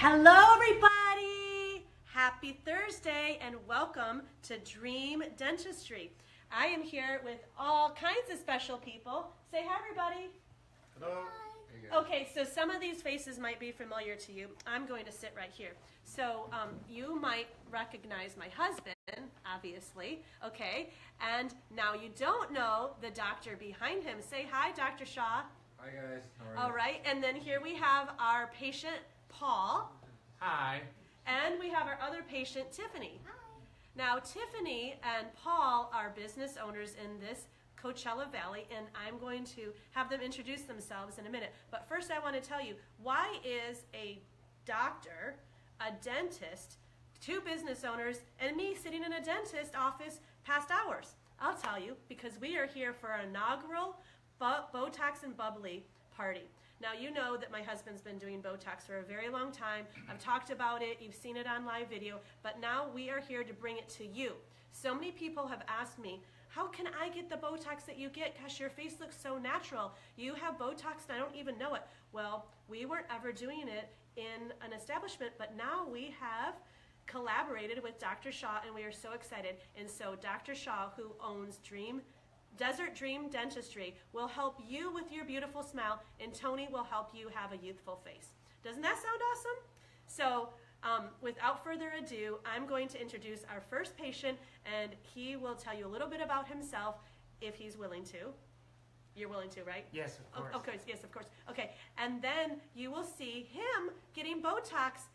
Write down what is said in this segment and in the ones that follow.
Hello everybody! Happy Thursday and welcome to Dream Dentistry. I am here with all kinds of special people. Say hi everybody. Hello. Hi. Okay, so some of these faces might be familiar to you. I'm going to sit right here. So you might recognize my husband, obviously, okay? And now you don't know the doctor behind him. Say hi, Dr. Shah. Hi guys. How are you? All right, and then here we have our patient, Paul. Hi. And we have our other patient, Tiffany. Hi. Now, Tiffany and Paul are business owners in this Coachella Valley, and I'm going to have them introduce themselves in a minute. But first I want to tell you, why is a doctor, a dentist, two business owners, and me sitting in a dentist office past hours? I'll tell you, because we are here for our inaugural Botox and Bubbly party. Now, you know that my husband's been doing Botox for a very long time. I've talked about it. You've seen it on live video. But now we are here to bring it to you. So many people have asked me, how can I get the Botox that you get? Gosh, your face looks so natural. You have Botox and I don't even know it. Well, we weren't ever doing it in an establishment, but now we have collaborated with Dr. Shah, and we are so excited. And so Dr. Shah, who owns Desert Dream Dentistry, will help you with your beautiful smile, and Tony will help you have a youthful face. Doesn't that sound awesome? So without further ado, I'm going to introduce our first patient, and he will tell you a little bit about himself if he's willing to. You're willing to, right? Yes, of course. Okay, yes, of course. Okay, and then you will see him getting Botox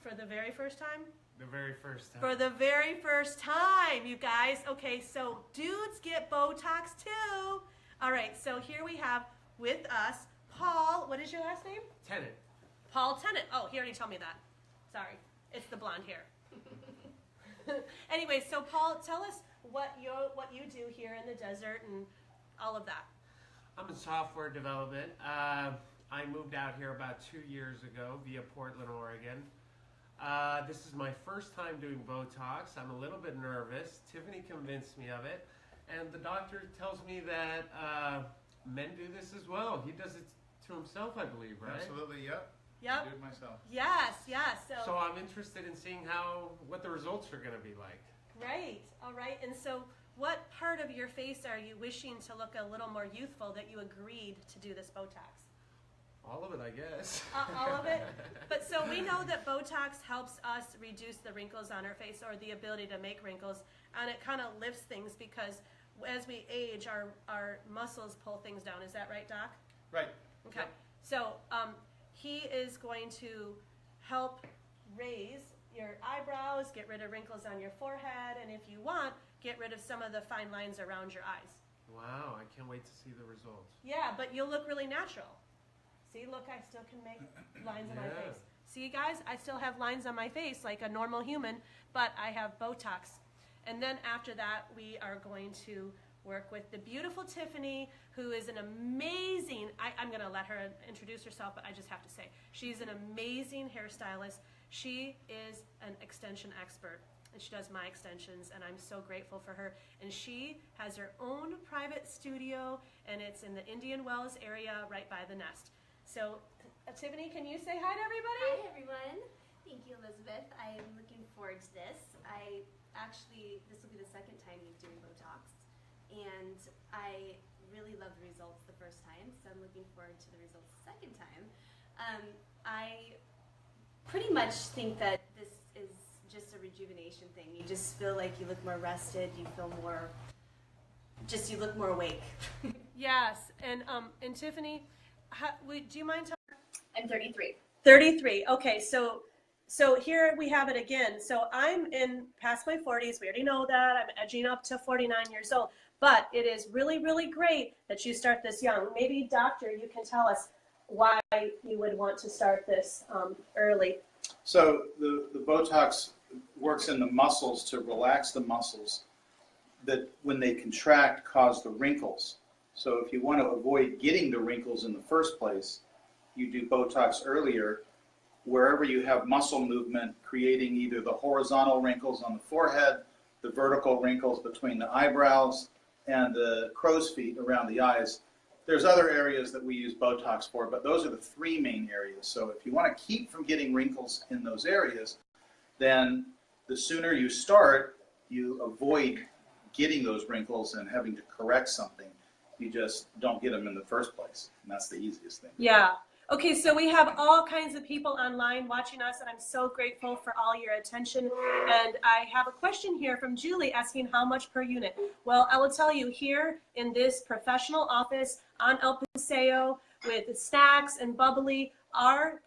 for the very first time. The very first time. For the very first time, you guys. Okay, so dudes get Botox too. All right, so here we have with us Paul. What is your last name? Tennant. Paul Tennant. Oh, he already told me that. Sorry, it's the blonde hair. Anyway, so Paul, tell us what you do here in the desert and all of that. I'm in software development. I moved out here about 2 years ago via Portland, Oregon. This is my first time doing Botox. I'm a little bit nervous. Tiffany convinced me of it. And the doctor tells me that men do this as well. He does it to himself, I believe, right? Absolutely, yep. Yep. I do it myself. Yes. So I'm interested in seeing what the results are going to be like. Right. All right. And so what part of your face are you wishing to look a little more youthful that you agreed to do this Botox? All of it, I guess. All of it? But so we know that Botox helps us reduce the wrinkles on our face, or the ability to make wrinkles, and it kind of lifts things because as we age, our muscles pull things down. Is that right, Doc? Right. Okay. Yep. So he is going to help raise your eyebrows, get rid of wrinkles on your forehead, and if you want, get rid of some of the fine lines around your eyes. Wow, I can't wait to see the results. Yeah, but you'll look really natural. See, look, I still can make lines on my face. See, guys, I still have lines on my face like a normal human, but I have Botox. And then after that, we are going to work with the beautiful Tiffany, who is an amazing, I'm going to let her introduce herself, but I just have to say, she's an amazing hairstylist. She is an extension expert, and she does my extensions, and I'm so grateful for her. And she has her own private studio, and it's in the Indian Wells area right by the Nest. So, Tiffany, can you say hi to everybody? Hi, everyone. Thank you, Elizabeth. I'm looking forward to this. This will be the second time you're doing Botox, and I really loved the results the first time, so I'm looking forward to the results the second time. I pretty much think that this is just a rejuvenation thing. You just feel like you look more rested, you feel more, you look more awake. Yes, and Tiffany, do you mind telling? I'm 33. 33. Okay, so here we have it again. So I'm past my 40s. We already know that. I'm edging up to 49 years old. But it is really, really great that you start this young. Maybe, doctor, you can tell us why you would want to start this early. So the Botox works in the muscles to relax the muscles that when they contract cause the wrinkles. So if you want to avoid getting the wrinkles in the first place, you do Botox earlier wherever you have muscle movement, creating either the horizontal wrinkles on the forehead, the vertical wrinkles between the eyebrows, and the crow's feet around the eyes. there's other areas that we use Botox for, but those are the three main areas. So if you want to keep from getting wrinkles in those areas, then the sooner you start, you avoid getting those wrinkles and having to correct something. You just don't get them in the first place. And that's the easiest thing. Yeah. Okay, so we have all kinds of people online watching us, and I'm so grateful for all your attention. And I have a question here from Julie asking how much per unit. Well, I will tell you, here in this professional office on El Paseo with snacks and Bubbly, our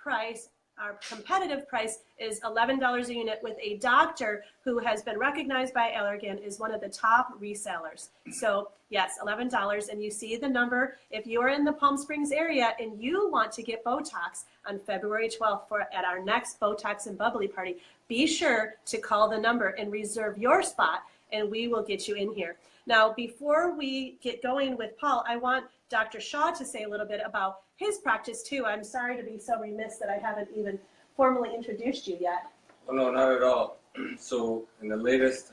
competitive price is $11 a unit with a doctor who has been recognized by Allergan is one of the top resellers. So yes, $11, and you see the number. If you're in the Palm Springs area and you want to get Botox on February 12th at our next Botox and Bubbly party, be sure to call the number and reserve your spot, and we will get you in here. Now, before we get going with Paul, I want Dr. Shah to say a little bit about his practice too. I'm sorry to be so remiss that I haven't even formally introduced you yet. Oh, no, not at all. So in the latest...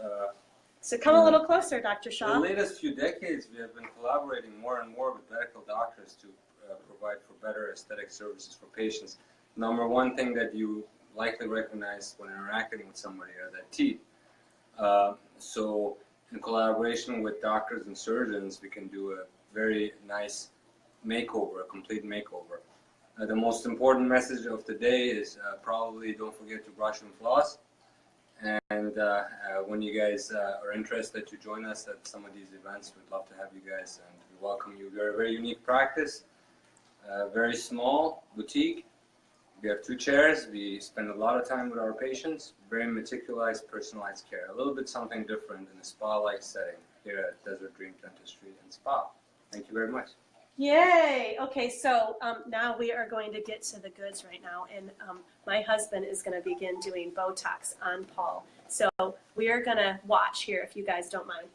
So come a little closer, Dr. Shah. In the latest few decades, we have been collaborating more and more with medical doctors to provide for better aesthetic services for patients. Number one thing that you likely recognize when interacting with somebody are their teeth. So in collaboration with doctors and surgeons, we can do a very nice makeover, a complete makeover. The most important message of the day is probably don't forget to brush and floss. And when you guys are interested to join us at some of these events, we'd love to have you guys, and we welcome you. We're a very unique practice, very small boutique. We have 2 chairs. We spend a lot of time with our patients, very meticulous, personalized care. A little bit something different in a spa-like setting here at Desert Dream Dentistry and Spa. Thank you very much. Yay! Okay, so now we are going to get to the goods right now, and my husband is going to begin doing Botox on Paul. So we are going to watch here if you guys don't mind.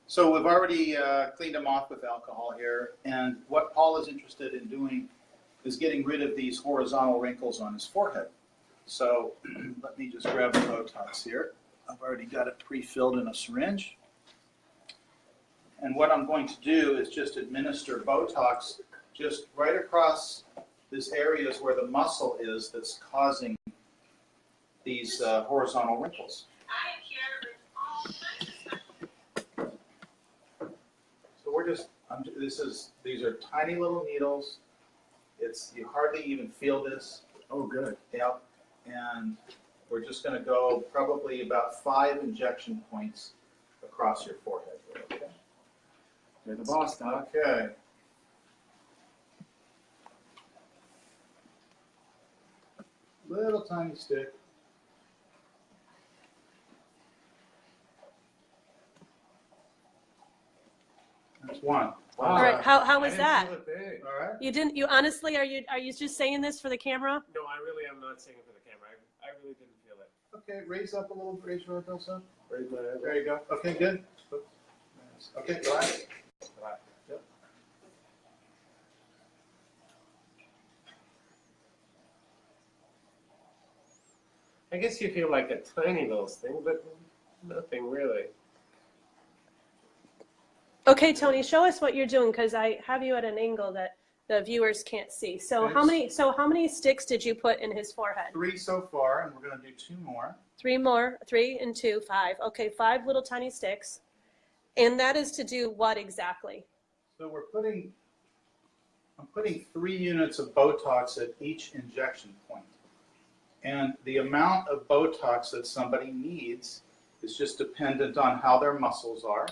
So we've already cleaned him off with alcohol here, and what Paul is interested in doing is getting rid of these horizontal wrinkles on his forehead. So let me just grab the Botox here. I've already got it pre-filled in a syringe. And what I'm going to do is just administer Botox just right across this areas where the muscle is that's causing these horizontal wrinkles. So we're just, these are tiny little needles. You hardly even feel this. Oh, good. Yep. And we're just going to go probably about 5 injection points across your forehead. Okay. You're the boss, Doc. Okay. Little tiny stick. That's one. Wow. All right, how was that? All All right. You didn't. You honestly are you just saying this for the camera? No, I really am not singing for the camera. I really didn't feel it. Okay, raise up a little. Raise your elbows up. Raise my There you go. Okay, good. Okay, relax. Yep. I guess you feel like a tiny little thing, but nothing really. Okay, Tony, show us what you're doing because I have you at an angle that the viewers can't see. So how many sticks did you put in his forehead? 3 so far, and we're going to do 2 more. 3 more. 3 and 2, 5. Okay, 5 little tiny sticks. And that is to do what exactly? So I'm putting 3 units of Botox at each injection point. And the amount of Botox that somebody needs is just dependent on how their muscles are,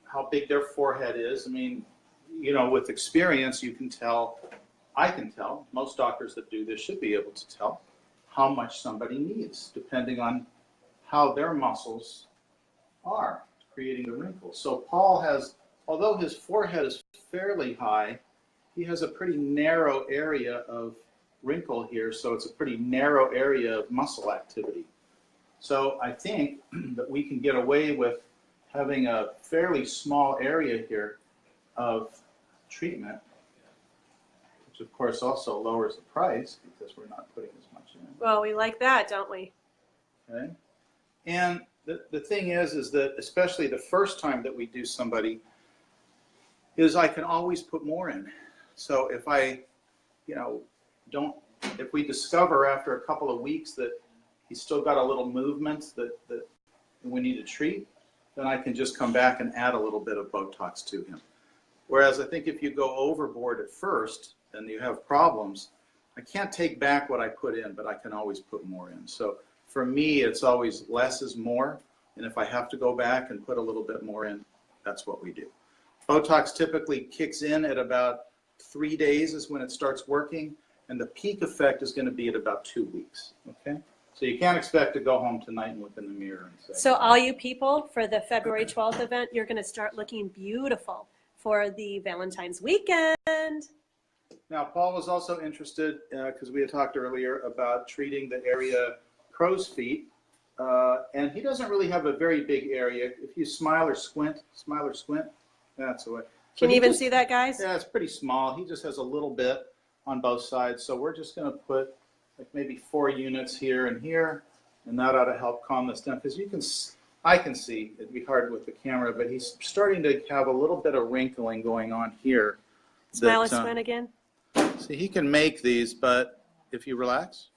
how big their forehead is. I mean, you know, with experience, you can tell, I can tell, most doctors that do this should be able to tell how much somebody needs, depending on how their muscles are creating the wrinkles. So Paul has, although his forehead is fairly high, he has a pretty narrow area of wrinkle here, so it's a pretty narrow area of muscle activity. So I think that we can get away with having a fairly small area here of treatment, which of course also lowers the price because we're not putting as much in. Well, we like that, don't we? Okay. And the thing is that especially the first time that we do somebody, is I can always put more in. So if I, if we discover after a couple of weeks that he's still got a little movement that we need to treat, then I can just come back and add a little bit of Botox to him. Whereas I think if you go overboard at first and you have problems, I can't take back what I put in, but I can always put more in. So for me, it's always less is more. And if I have to go back and put a little bit more in, that's what we do. Botox typically kicks in at about 3 days is when it starts working. And the peak effect is going to be at about 2 weeks. Okay? So you can't expect to go home tonight and look in the mirror and say. So all you people, for the February 12th event, you're going to start looking beautiful for the Valentine's weekend. Now, Paul was also interested, because we had talked earlier about treating the area crow's feet. And he doesn't really have a very big area. If you smile or squint, that's the way. Can you even see that, guys? Yeah, it's pretty small. He just has a little bit on both sides. So we're just going to put like maybe 4 units here, and that ought to help calm this down. Because I can see, it'd be hard with the camera, but he's starting to have a little bit of wrinkling going on here. Smile and squint again. See, he can make these, but if you relax.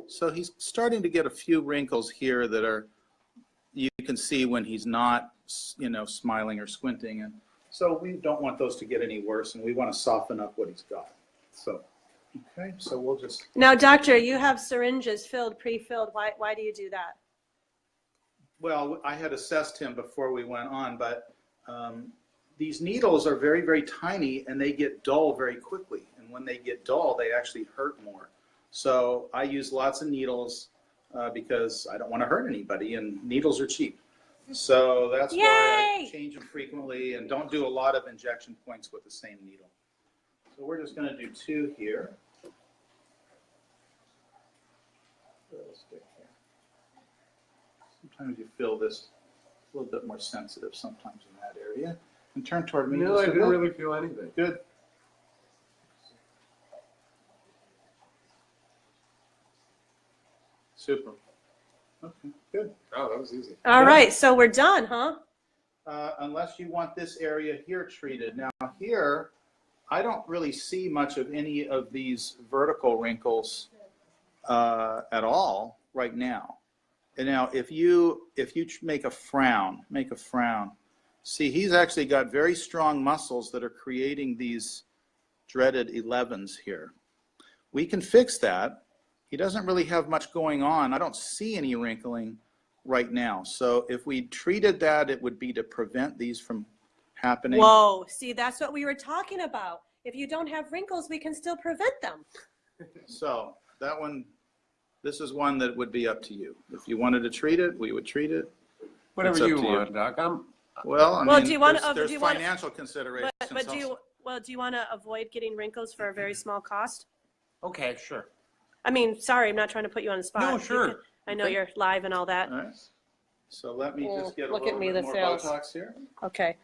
So he's starting to get a few wrinkles here that you can see when he's not, smiling or squinting. And so we don't want those to get any worse, and we want to soften up what he's got. So, okay, so we'll just. Now, doctor, you have syringes pre-filled. Why do you do that? Well, I had assessed him before we went on, but these needles are very, very tiny, and they get dull very quickly. And when they get dull, they actually hurt more. So I use lots of needles because I don't want to hurt anybody, and needles are cheap. So that's why I change them frequently and don't do a lot of injection points with the same needle. So we're just going to do 2 here. Sometimes you feel this a little bit more sensitive sometimes in that area. And turn toward me. No, I didn't really feel anything. Good. Super. Okay, good. Oh, that was easy. All right, so we're done, huh? Unless you want this area here treated. Now here, I don't really see much of any of these vertical wrinkles at all right now. And now if you make a frown. See, he's actually got very strong muscles that are creating these dreaded 11s here. We can fix that. He doesn't really have much going on. I don't see any wrinkling right now. So if we treated that, it would be to prevent these from happening. Whoa, see, that's what we were talking about. If you don't have wrinkles, we can still prevent them. So that one, this is one that would be up to you. If you wanted to treat it, we would treat it. Whatever you want, Doc. Well, I mean, do you want there's financial considerations. But do you want to avoid getting wrinkles for a very small cost? Okay, sure. I mean, sorry, I'm not trying to put you on the spot. No, sure. I know you're live and all that. All right. So let me just get a Look little at me, bit the more sales. Botox here. Okay.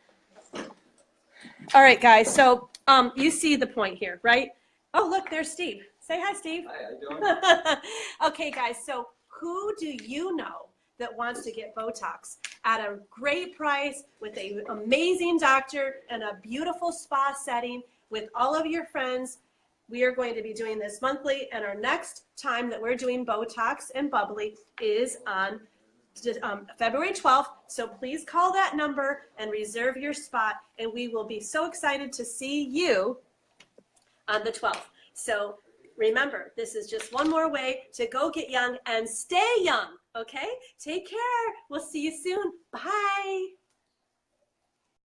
All right, guys. So you see the point here, right? Oh, look, there's Steve. Say hi, Steve. Hi, how you doing? Okay, guys. So who do you know that wants to get Botox at a great price with an amazing doctor and a beautiful spa setting with all of your friends? We are going to be doing this monthly, and our next time that we're doing Botox and Bubbly is on February 12th. So please call that number and reserve your spot, and we will be so excited to see you on the 12th. So remember, this is just one more way to go get young and stay young, okay? Take care. We'll see you soon. Bye.